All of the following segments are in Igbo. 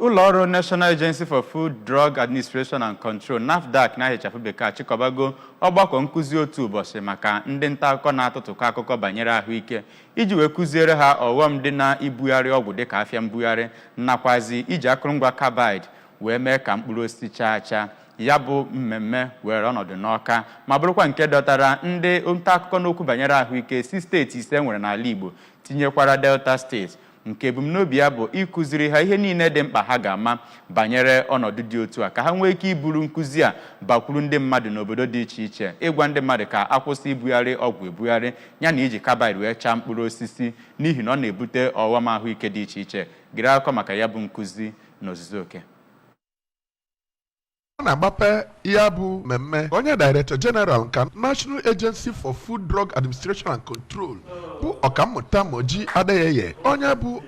Ụlọọrụ National Agency for Food, Drug Administration and Control NAFDAC na-ehichapụ bekee achịkọbago ọgbakọ nkụzi otu ụbọchị maka ndị nta akụkọ na-atụtụkọ akụkọ banyere ahụike iji wee kụziere ha ọghọm dị na ibugharị ọgwụ dịka afịa mbugharị nakwazi iji akụrụngwa Carbide wee mee ka mkpụrụ osisi chaa acha. Ya bụ mmemme were ọnọdụ n'Ọka ma bụrụkwa nke dọtara ndị nta akụkọ n'okwu banyere ahụike si steeti ise nwere n'ala Igbo tinyekwara Delta steeti, nke ebumnobi ya bụ ịkụziri ha ihe niile dị mkpa ha ga-ama banyere ọnọdụ dị otu a ka ha nwee ike iburu nkụzi a bakwuru ndị mmadụ n'obodo dị iche iche, ịgwa ndị mmadụ ka akwụsị ibugharị ọgwụ ebugharị ya na iji Carbide wee chaa mkpụrụ osisi n'ihi na ọ na-ebute ọghọm ahụike dị iche iche. Gịrị akụkọ maka ya bụ nkụzi n'ozuzu oke. na-agbape ya bụ mmemme onye Director General nke National Agency for Food, Drug Administration and Control bụ Ọkammụta Moji Adeyeye,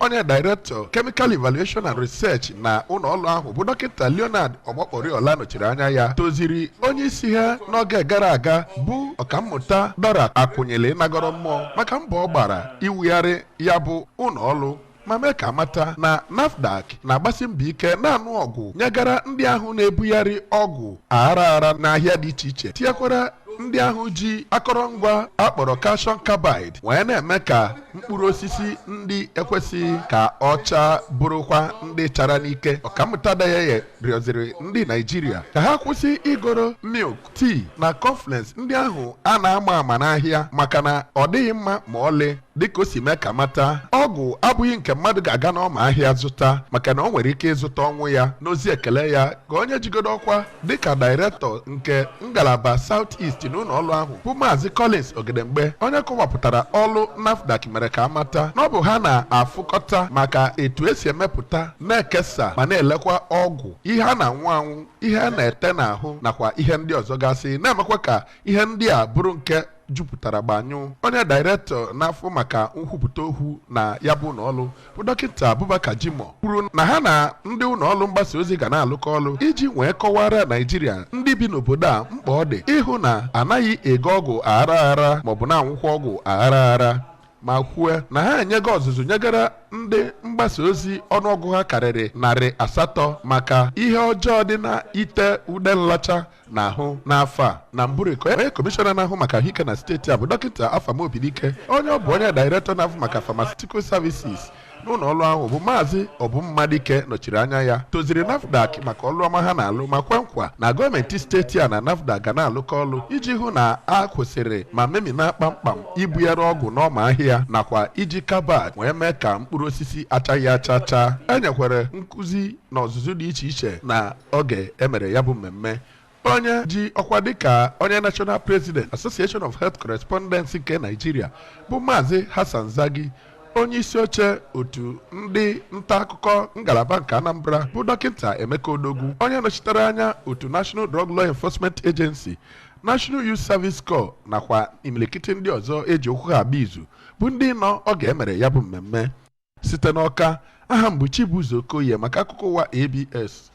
onye Director Chemical Evaluation and Research na ụlọọrụ ahụ bụ Dọkịta Leonard Ogbokporiola nọchiri anya ya, toziri onye isi ha n'oge gara aga bụ Ọkammụta Dora Akụnyele nagọrọ mmụọ maka mbọ ọ gbara iwugharị ya bụ ụlọọrụ ma mee ka amata na NAFDAC na-agbasi mbọ ike na-anụ ọgwụ nyegara ndị ahụ na-ebugharị ọgwụ aghara n'ahịa dị iche iche, tinyekwara ndị ahụ ji akọrọngwa akpọrọ calcium Carbide wee na-eme ka mkpụrụ osisi ndị ekwesịghị ka ọcha bụrụkwa ndị chara n'ike. Ọkammụta Adeyeye rịọziri ndị Naijiria ka ha kwụsị igoro milk, tea na cornflakes ndị ahụ a na-ama ama n'ahịa maka na ọ dịghị mma ma ọlị. Dịka o si mee ka mata, ọgwụ abụghị nke mmadụ ga-aga n'ọma ahịa zụta maka na ọ nwere ike ịzụta ọnwụ ya. N'ozi ekele ya ka onye jigodo ọkwa dịka Director nke ngalaba South East n'ụlọọrụ ahụ bụ Maazị Collins Ogedemgbe, onye kọwapụtara ọrụ NAFDAC mere ka amata na ọ bụ ha na-afụkọta maka etu esi emepụta, na-ekesa ma na-elekwa ọgwụ, ihe a na-anwụ anwụ, ihe a na-ete n'ahụ nakwa ihe ndị ọzọ gasị, na-emekwa ka ihe ndị a bụrụ nke jupụtara gbanyụ. Onye Director n'afọ maka nkwupụta okwu na ya bụ ụlọọrụ bụ Dọkịta Abubakar Jimo kwuru na ha na ndị ụlọọrụ mgbasa ozi ga na-alụkọ ọrụ iji wee kọwara Naijiria ndị bi n'obodo a mkpa ọ dị ịhụ na anaghị ego ọgwụ aghara maọbụ na-anwụkwa ọgwụ aghara, ma kwue na ha enyego ọzụzụ nyegara ndị mgbasa ozi ọnụọgụ ha karịrị 800 maka ihe ọjọọ dị na ite ude nlacha n'ahụ n'afọ a. Na Mkpuru, onye kọmishọna na-ahụ maka ahụike na steeti a bụ Dọkịta Afamobidike, onye ọ bụ onye Director na-ahụ maka Pharmaceutical Services n'ụlọọrụ ahụ bụ Maazị Obummadike nọchiri anya ya, toziri NAFDAC maka ọrụ ọma ha na-alụ ma kwe nkwa na gọọmenti steeti a na NAFDAC ga na-alụkọ ọrụ iji hụ na a kwụsịrị ma memina kpamkpam ibugharị ọgwụ n'ọma ahịa nakwa iji Carbide wee mee ka mkpụrụ osisi achaghị achacha. E nyekwara nkụzi na ọzụzụ dị iche iche na oge emere ya bụ mmemme. Onye ji ọkwa dịka onye National President Association of Health Correspondents nke Nigeria bụ Maazị Hassan Zagi, onye isi oche otu ndị nta akụkọ ngalaba nke Anambra bụ Dọkịta Emeka Odogwu, onye nọchitere anya otu National Drug Law Enforcement Agency, National Youth Service Corps nakwa imilikiti ndị ọzọ eji okwu ha agba izu bụ ndị nọ oge emere ya bụ mmemme. Site n'Ọka, aha m bụ Chibuzo Okoye maka akụkọ ụwa ABS.